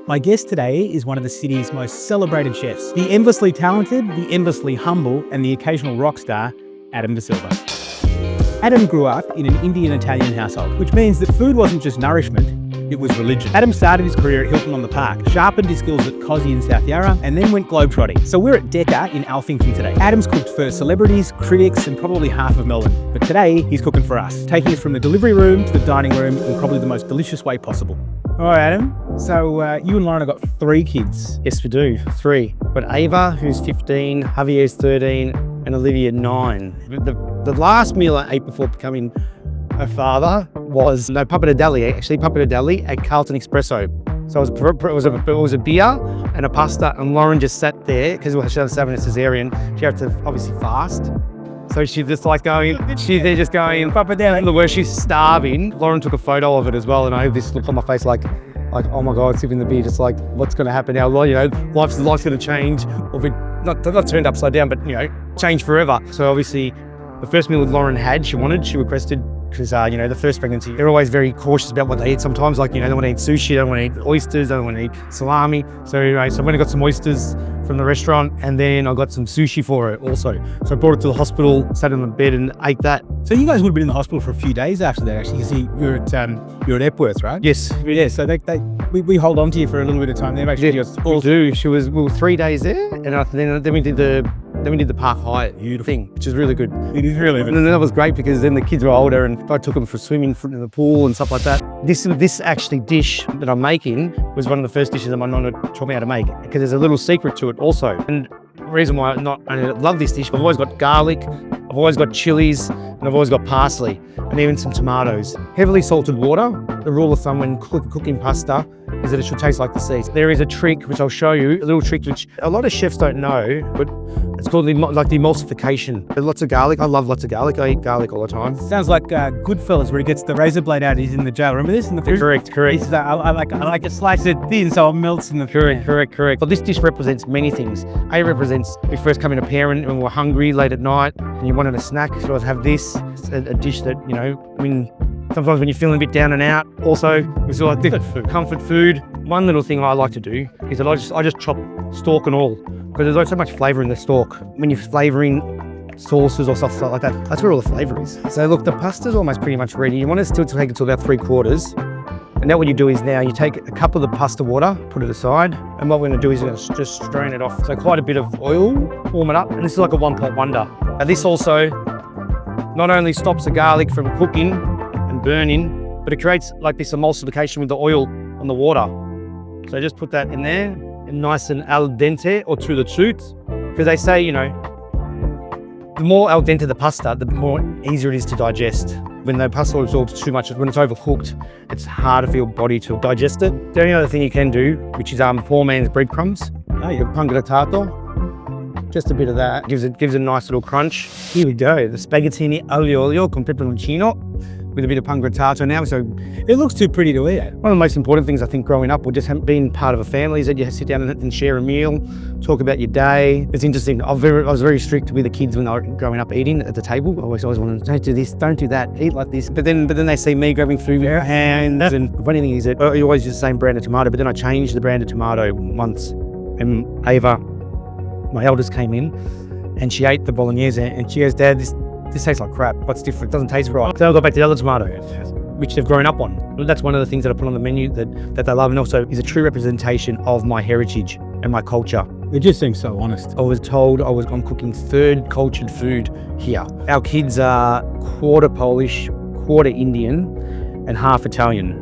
My guest today is one of the city's most celebrated chefs, the endlessly talented, the endlessly humble, and the occasional rock star, Adam Da Silva. Adam grew up in an Indian-Italian household, which means that food wasn't just nourishment, it was religion. Adam started his career at Hilton on the Park, sharpened his skills at Cosy in South Yarra, and then went globetrotting. So we're at Decca in Alphington today. Adam's cooked for celebrities, critics, and probably half of Melbourne. But today, he's cooking for us, taking us from the delivery room to the dining room in probably the most delicious way possible. All right, Adam. So you and Lauren have got 3 kids. Yes, we do. 3. But Ava, who's 15, Javier's 13, and Olivia 9. The last meal I ate before becoming a father was pappardelle at Carlton Espresso. So it was a beer and a pasta, and Lauren just sat there because she was having a cesarean. She had to obviously fast. So she's just like going, she's there just going, pappardelle, where she's starving. Lauren took a photo of it as well, and I have this look on my face like, oh my God, sipping the beer, just like, what's going to happen now? Well, life's going to change, or be not turned upside down, but change forever. So obviously, the first meal that Lauren she requested, because the first pregnancy, they're always very cautious about what they eat. Sometimes, they don't want to eat sushi, they don't want to eat oysters, they don't want to eat salami. So anyway, so I went and got some oysters from the restaurant, and then I got some sushi for her also. So I brought it to the hospital, sat in the bed and ate that. So you guys would have been in the hospital for a few days after that, actually. You see, you're at Epworth, right? Yes. Yeah. So we hold on to you for a little bit of time there. Actually, we do. We were 3 days there, and then we did the Park Hyatt thing, which is really good. It is really good. And then that was great because then the kids were older, and I took them for swimming in the pool and stuff like that. This actually dish that I'm making was one of the first dishes that my nonna taught me how to make, because there's a little secret to it also. And the reason why I love this dish, I've always got garlic, I've always got chilies, and I've always got parsley, and even some tomatoes. Heavily salted water. The rule of thumb when cooking pasta is that it should taste like the sea. There is a trick, which I'll show you, a little trick which a lot of chefs don't know, but it's called the emulsification. There's lots of garlic. I love lots of garlic. I eat garlic all the time. Sounds like Goodfellas, where he gets the razor blade out, he's in the jail. Remember this? Correct. I like to slice it thin so it melts in the food. Correct. But this dish represents many things. A represents we first come in a parent and we're hungry late at night and you wanted a snack, so I'd have this. It's a dish that, sometimes when you're feeling a bit down and out, also, it's like comfort food. One little thing I like to do is that I just chop stalk and all, because there's so much flavour in the stalk. When you're flavouring sauces or stuff like that, that's where all the flavour is. So look, the pasta's almost pretty much ready. You want to still take it to about 3/4. And now what you do is now you take a cup of the pasta water, put it aside, and what we're going to do is just strain it off. So quite a bit of oil, warm it up, and this is like a one-pot wonder. Now this also not only stops the garlic from cooking and burning, but it creates like this emulsification with the oil on the water. So just put that in there, and nice and al dente or to the tooth, because they say, the more al dente the pasta, the more easier it is to digest. When the pasta absorbs too much, when it's overcooked, it's harder for your body to digest it. The only other thing you can do, which is poor man's breadcrumbs. Your pangrattato. Just a bit of that gives a nice little crunch. Here we go, the spaghettini aglio olio con peperoncino with a bit of pangrattato now. So it looks too pretty to eat. One of the most important things I think growing up, or just being part of a family, is that you sit down and share a meal, talk about your day. It's interesting. I was very strict with the kids when I was growing up eating at the table. I always wanted, don't do this, don't do that, eat like this. But then they see me grabbing food with their hands. And the funny thing is that you always use the same brand of tomato, but then I changed the brand of tomato once. And Ava, my eldest, came in and she ate the bolognese and she goes, Dad, this tastes like crap. What's different? It doesn't taste right. So I got back to the other tomato, which they've grown up on. That's one of the things that I put on the menu that they love, and also is a true representation of my heritage and my culture. It just seems so honest. I was told I'm cooking 3rd cultured food here. Our kids are quarter Polish, quarter Indian, and half Italian.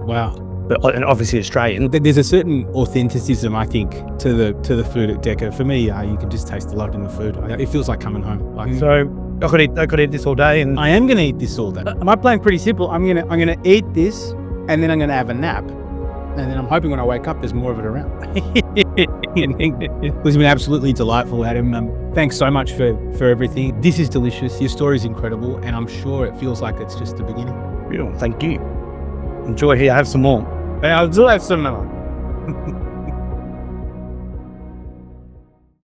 Wow. And obviously Australian. There's a certain authenticism, I think, to the food at Decca. For me, you can just taste the love in the food. It feels like coming home. So I could eat this all day, and I am going to eat this all day. My plan's pretty simple. I'm gonna eat this, and then I'm gonna have a nap, and then I'm hoping when I wake up, there's more of it around. It's been absolutely delightful, Adam. Thanks so much for everything. This is delicious. Your story is incredible, and I'm sure it feels like it's just the beginning. Thank you. Enjoy here. Have some more. I'll do have some more.